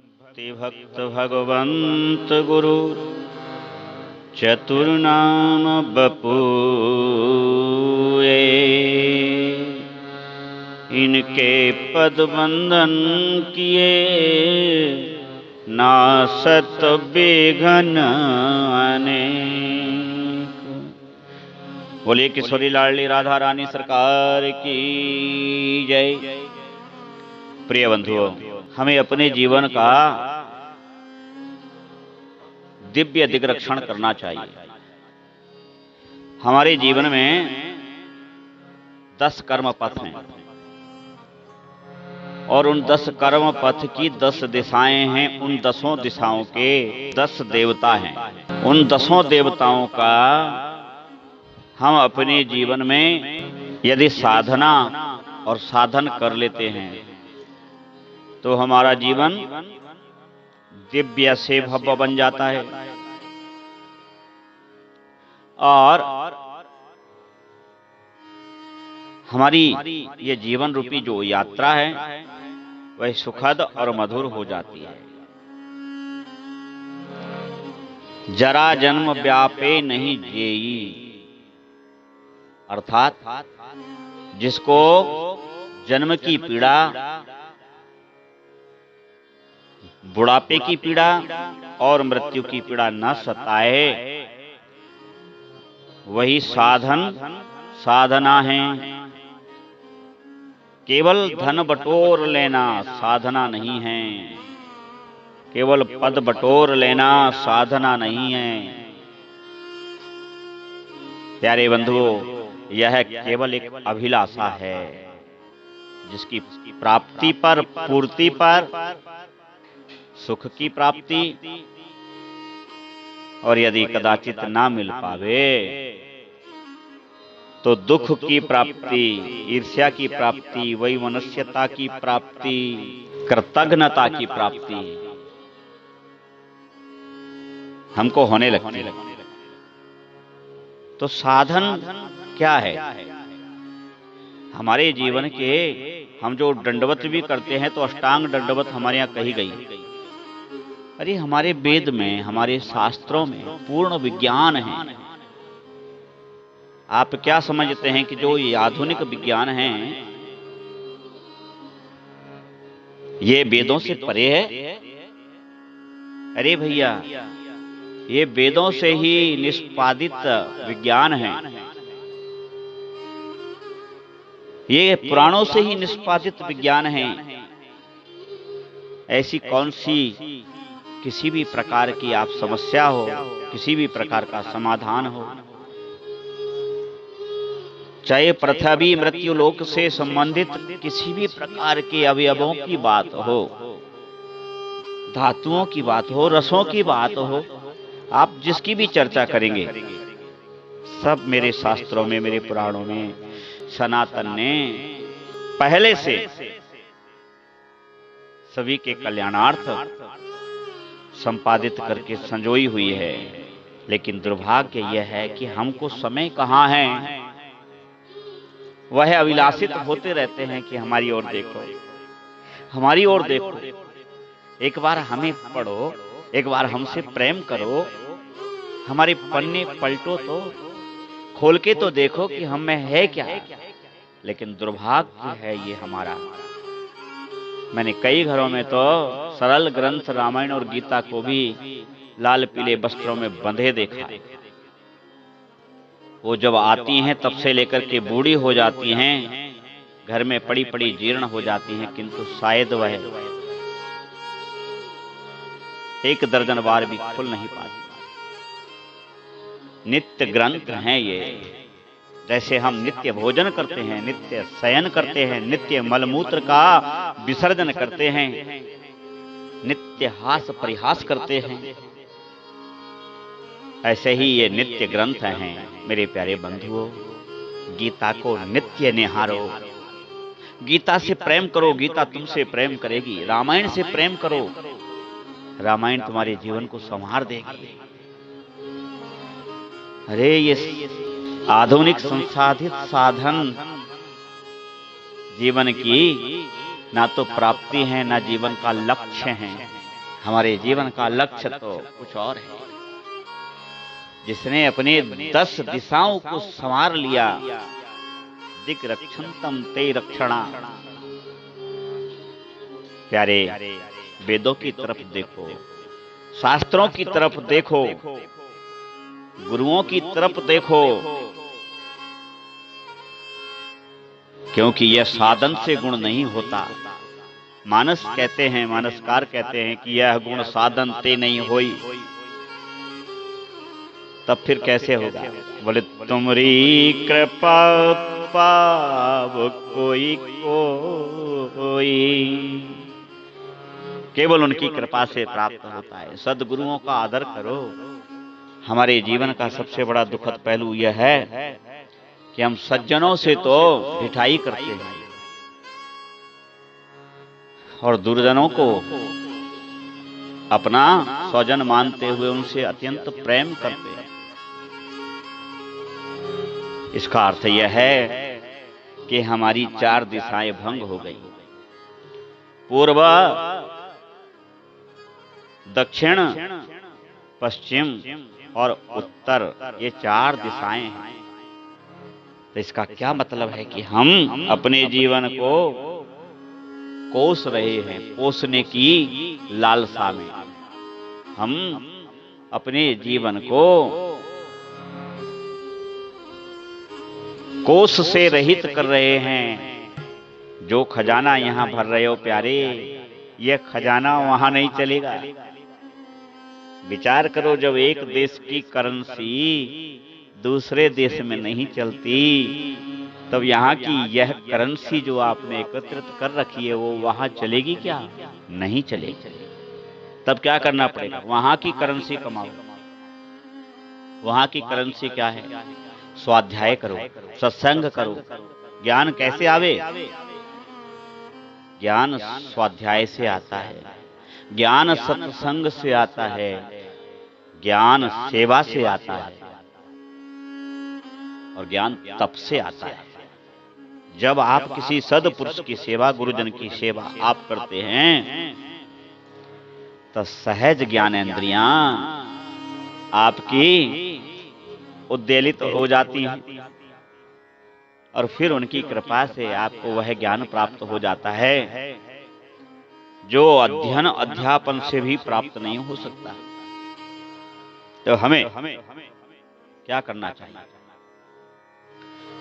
भक्ति भक्त भगवंत गुरु चतुर्नाम बपुए, इनके पद वंदन किए नासत बेघन अनेक। बोलिए किशोरी लाडली राधा रानी सरकार की जय। प्रिय बंधुओं, हमें अपने जीवन का दिव्य दिग्रक्षण करना चाहिए। हमारे जीवन में 10 कर्म पथ हैं और उन 10 कर्म पथ की 10 दिशाएं हैं। उन 10 दिशाओं के 10 देवता हैं। उन 10 देवताओं का हम अपने जीवन में यदि साधना और साधन कर लेते हैं तो हमारा जीवन दिव्य से भव्य बन जाता है और हमारी ये जीवन रूपी जो यात्रा है वह सुखद और मधुर हो जाती है। जरा जन्म व्यापे नहीं जेई, अर्थात जिसको जन्म की पीड़ा, बुढ़ापे की पीड़ा और मृत्यु की पीड़ा न सताए, वही साधना है। केवल धन बटोर लेना साधना नहीं है, केवल पद बटोर लेना साधना नहीं है। प्यारे बंधुओं, यह केवल एक अभिलाषा है जिसकी प्राप्ति पर, पूर्ति पर सुख की प्राप्ति, और यदि कदाचित ना मिल पावे तो दुख की प्राप्ति, ईर्ष्या की प्राप्ति, वैमनस्यता की प्राप्ति, कृतज्ञता की प्राप्ति हमको होने लगती है। तो साधन क्या है? हमारे जीवन के हम जो दंडवत भी करते हैं तो अष्टांग दंडवत हमारे यहाँ कही गई। अरे हमारे वेद में, हमारे शास्त्रों में पूर्ण विज्ञान है। आप क्या समझते हैं कि जो ये आधुनिक विज्ञान है ये वेदों से परे है? अरे भैया, ये वेदों से ही निष्पादित विज्ञान है। ये पुराणों से ही निष्पादित विज्ञान है। ऐसी कौन सी किसी भी प्रकार की आप समस्या हो, किसी भी प्रकार का समाधान हो, चाहे पृथ्वी मृत्यु लोक से संबंधित किसी भी प्रकार के अवयवों की बात हो, धातुओं की बात हो, रसों की बात हो, आप जिसकी भी चर्चा करेंगे सब मेरे शास्त्रों में, मेरे पुराणों में सनातन ने पहले से सभी के कल्याणार्थ संपादित करके संजोई हुई है। लेकिन दुर्भाग्य यह है कि हमको समय कहाँ है, वह अभिलाषित होते रहते हैं कि हमारी ओर देखो, हमारी ओर देखो, एक बार हमें पढ़ो, एक बार हमसे प्रेम करो, हमारे पन्ने पलटो तो, खोल के तो देखो कि हम में है क्या। लेकिन दुर्भाग्य है ये हमारा। मैंने कई घरों में तो सरल ग्रंथ रामायण और गीता को भी लाल पीले वस्त्रों में बंधे देखा। वो जब आती हैं तब से लेकर के बूढ़ी हो जाती हैं, घर में पड़ी पड़ी जीर्ण हो जाती हैं, किंतु शायद वह 1 दर्जन बार भी खुल नहीं पाती। नित्य ग्रंथ हैं ये। जैसे हम नित्य भोजन करते हैं, नित्य शयन करते हैं, नित्य मलमूत्र का विसर्जन करते हैं, नित्य हास परिहास करते हैं, ऐसे ही ये नित्य ग्रंथ हैं। मेरे प्यारे बंधुओं, गीता को नित्य निहारो, गीता से प्रेम करो, गीता तुमसे प्रेम करेगी। रामायण से प्रेम करो, रामायण तुम्हारे जीवन को संवार देगी। अरे ये आधुनिक संसाधित साधन जीवन की ना तो प्राप्ति है, ना जीवन का लक्ष्य है। हमारे जीवन का लक्ष्य तो कुछ और है। जिसने अपने 10 दिशाओं को संवार लिया, दिक रक्षन्तम ते रक्षणा। प्यारे, वेदों की तरफ देखो, शास्त्रों की तरफ देखो, गुरुओं की तरफ देखो, क्योंकि यह साधन से गुण नहीं होता। मानस कहते हैं, मानसकार कहते हैं कि यह गुण साधन ते नहीं होई। तब फिर कैसे होगा? बोले तुमरी कृपा पाव कोई कोई, केवल उनकी कृपा से प्राप्त होता है। सदगुरुओं का आदर करो। हमारे जीवन का सबसे बड़ा दुखद पहलू यह है कि हम सज्जनों से तो ढिठाई करते हैं और दुर्जनों को अपना स्वजन मानते हुए उनसे अत्यंत प्रेम करते हैं। इसका अर्थ यह है कि हमारी 4 दिशाएं भंग हो गई। पूर्व, दक्षिण, पश्चिम और उत्तर, ये 4 दिशाएं हैं। तो इसका क्या मतलब है कि हम अपने जीवन को कोस रहे हैं, पोसने की लालसा में। हम अपने जीवन को कोस से रहित कर रहे हैं। जो खजाना यहां भर रहे हो प्यारे, यह खजाना वहां नहीं चलेगा। विचार करो, जब एक देश की करेंसी दूसरे देश में नहीं चलती, तब यहाँ की यह करेंसी जो आपने एकत्रित कर रखी है वो वहां चलेगी क्या? नहीं चलेगी। तब क्या करना पड़ेगा? वहां की करेंसी कमाओ। वहां की करेंसी क्या है? स्वाध्याय करो, सत्संग करो। ज्ञान कैसे आवे? ज्ञान स्वाध्याय से आता है, ज्ञान सत्संग से आता है, ज्ञान सेवा से आता है और ज्ञान तप से आता है। जब आप किसी सदपुरुष की सेवा, गुरुजन की सेवा आप करते हैं, तो सहज ज्ञानेंद्रियां आपकी उद्वेलित हो जाती हैं और फिर उनकी कृपा से आपको वह ज्ञान प्राप्त हो जाता है जो अध्ययन अध्यापन से भी प्राप्त नहीं हो सकता। तो हमें क्या करना चाहिए?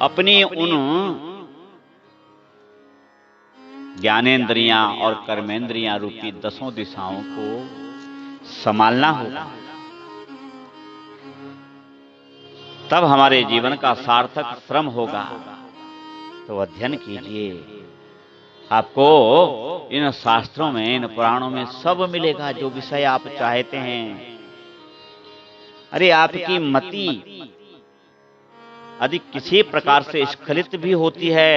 अपनी उन ज्ञानेंद्रियां और कर्मेंद्रियां रूपी 10 दिशाओं को संभालना होगा। तब हमारे जीवन का सार्थक श्रम होगा। तो अध्ययन कीजिए, आपको इन शास्त्रों में, इन पुराणों में सब मिलेगा जो विषय आप चाहते हैं। अरे आपकी मति यदि किसी प्रकार से स्खलित भी होती है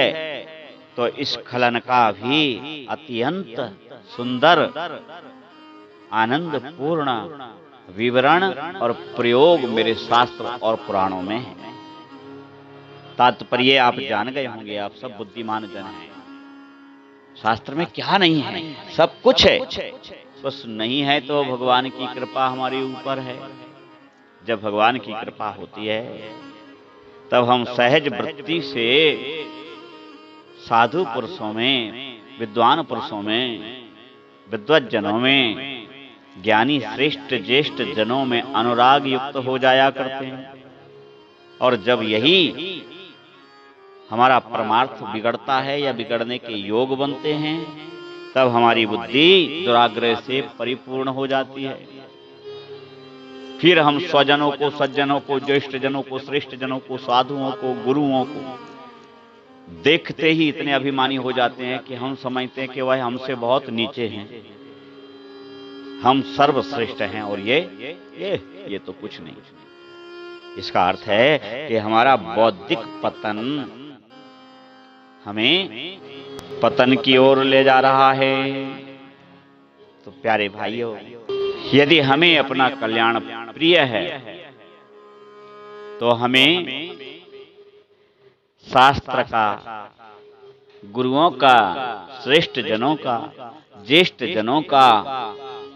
तो स्खलन का भी अत्यंत सुंदर, आनंद पूर्ण विवरण और प्रयोग मेरे शास्त्र और पुराणों में है। तात्पर्य आप जान गए होंगे, आप सब बुद्धिमान जन हैं। शास्त्र में क्या नहीं है? सब कुछ है। बस नहीं है तो भगवान की कृपा हमारे ऊपर है। जब भगवान की कृपा होती है तब हम सहज वृत्ति से साधु पुरुषों में, विद्वान पुरुषों में, विद्वत जनों में, ज्ञानी श्रेष्ठ ज्येष्ठ जनों में अनुराग युक्त हो जाया करते हैं। और जब यही हमारा परमार्थ बिगड़ता है या बिगड़ने के योग बनते हैं, तब हमारी बुद्धि दुराग्रह से परिपूर्ण हो जाती है। फिर हम स्वजनों को, सज्जनों को, ज्येष्ठ जनों को, श्रेष्ठ जनों को, साधुओं को, गुरुओं को देखते ही इतने अभिमानी हो जाते हैं कि हम समझते हैं कि वह हमसे बहुत नीचे हैं, हम सर्वश्रेष्ठ हैं और ये तो कुछ नहीं। इसका अर्थ है कि हमारा बौद्धिक पतन हमें पतन की ओर ले जा रहा है। तो प्यारे भाइयों, यदि हमें अपना कल्याण प्रिय है तो हमें शास्त्र का, गुरुओं का, श्रेष्ठ जनों का, ज्येष्ठ जनों का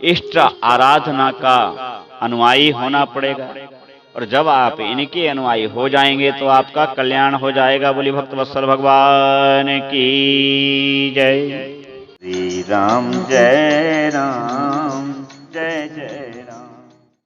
इष्ट आराधना का अनुयायी होना पड़ेगा। और जब आप इनके अनुयायी हो जाएंगे तो आपका कल्याण हो जाएगा। बोली भक्त वत्सल भगवान की जय। श्री राम जय राम।